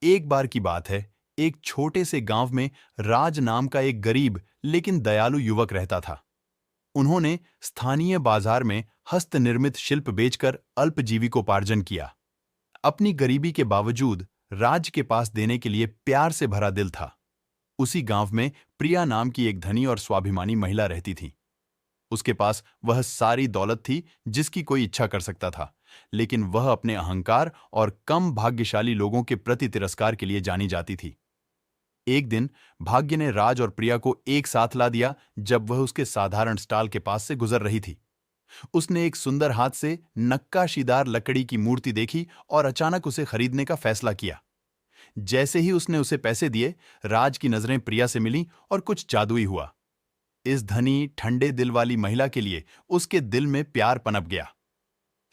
एक बार की बात है, एक छोटे से गांव में राज नाम का एक गरीब लेकिन दयालु युवक रहता था। उन्होंने स्थानीय बाजार में हस्तनिर्मित शिल्प बेचकर अल्पजीविकोपार्जन किया। अपनी गरीबी के बावजूद राज के पास देने के लिए प्यार से भरा दिल था। उसी गांव में प्रिया नाम की एक धनी और स्वाभिमानी महिला रहती थी। उसके पास वह सारी दौलत थी जिसकी कोई इच्छा कर सकता था, लेकिन वह अपने अहंकार और कम भाग्यशाली लोगों के प्रति तिरस्कार के लिए जानी जाती थी। एक दिन भाग्य ने राज और प्रिया को एक साथ ला दिया जब वह उसके साधारण स्टॉल के पास से गुजर रही थी। उसने एक सुंदर हाथ से नक्काशीदार लकड़ी की मूर्ति देखी और अचानक उसे खरीदने का फैसला किया। जैसे ही उसने उसे पैसे दिए, राज की नजरें प्रिया से मिलीं और कुछ जादुई हुआ। इस धनी ठंडे दिल वाली महिला के लिए उसके दिल में प्यार पनप गया।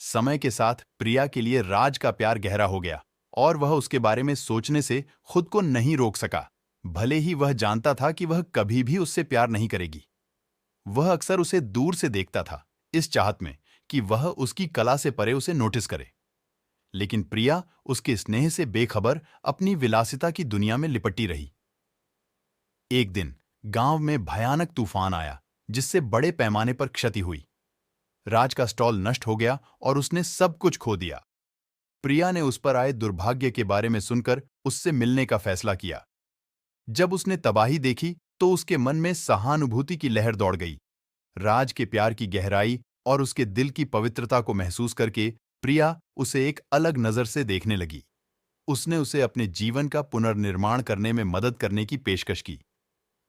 समय के साथ प्रिया के लिए राज का प्यार गहरा हो गया और वह उसके बारे में सोचने से खुद को नहीं रोक सका। भले ही वह जानता था कि वह कभी भी उससे प्यार नहीं करेगी। वह अक्सर उसे दूर से देखता था, इस चाहत में कि वह उसकी कला से परे उसे नोटिस करे। लेकिन प्रिया उसके स्नेह से बेखबर अपनी विलासिता की दुनिया में लिपटी रही। एक दिन गांव में भयानक तूफान आया जिससे बड़े पैमाने पर क्षति हुई। राज का स्टॉल नष्ट हो गया और उसने सब कुछ खो दिया। प्रिया ने उस पर आए दुर्भाग्य के बारे में सुनकर उससे मिलने का फैसला किया। जब उसने तबाही देखी तो उसके मन में सहानुभूति की लहर दौड़ गई। राज के प्यार की गहराई और उसके दिल की पवित्रता को महसूस करके प्रिया उसे एक अलग नजर से देखने लगी। उसने उसे अपने जीवन का पुनर्निर्माण करने में मदद करने की पेशकश की।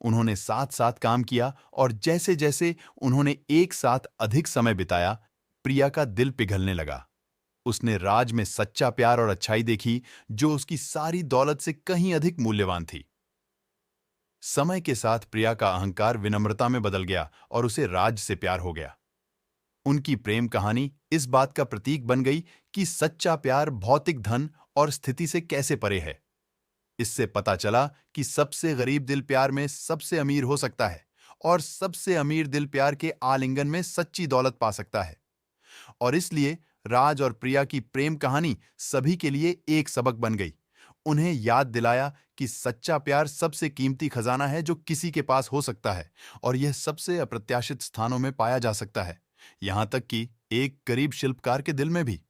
उन्होंने साथ साथ काम किया और जैसे जैसे उन्होंने एक साथ अधिक समय बिताया, प्रिया का दिल पिघलने लगा। उसने राज में सच्चा प्यार और अच्छाई देखी जो उसकी सारी दौलत से कहीं अधिक मूल्यवान थी। समय के साथ प्रिया का अहंकार विनम्रता में बदल गया और उसे राज से प्यार हो गया। उनकी प्रेम कहानी इस बात का प्रतीक बन गई कि सच्चा प्यार भौतिक धन और स्थिति से कैसे परे है। इससे पता चला कि सबसे गरीब दिल प्यार में सबसे अमीर हो सकता है और सबसे अमीर दिल प्यार के आलिंगन में सच्ची दौलत पा सकता है। और इसलिए राज और प्रिया की प्रेम कहानी सभी के लिए एक सबक बन गई। उन्हें याद दिलाया कि सच्चा प्यार सबसे कीमती खजाना है जो किसी के पास हो सकता है और यह सबसे अप्रत्याशित स्थानों में पाया जा सकता है, यहां तक कि एक गरीब शिल्पकार के दिल में भी।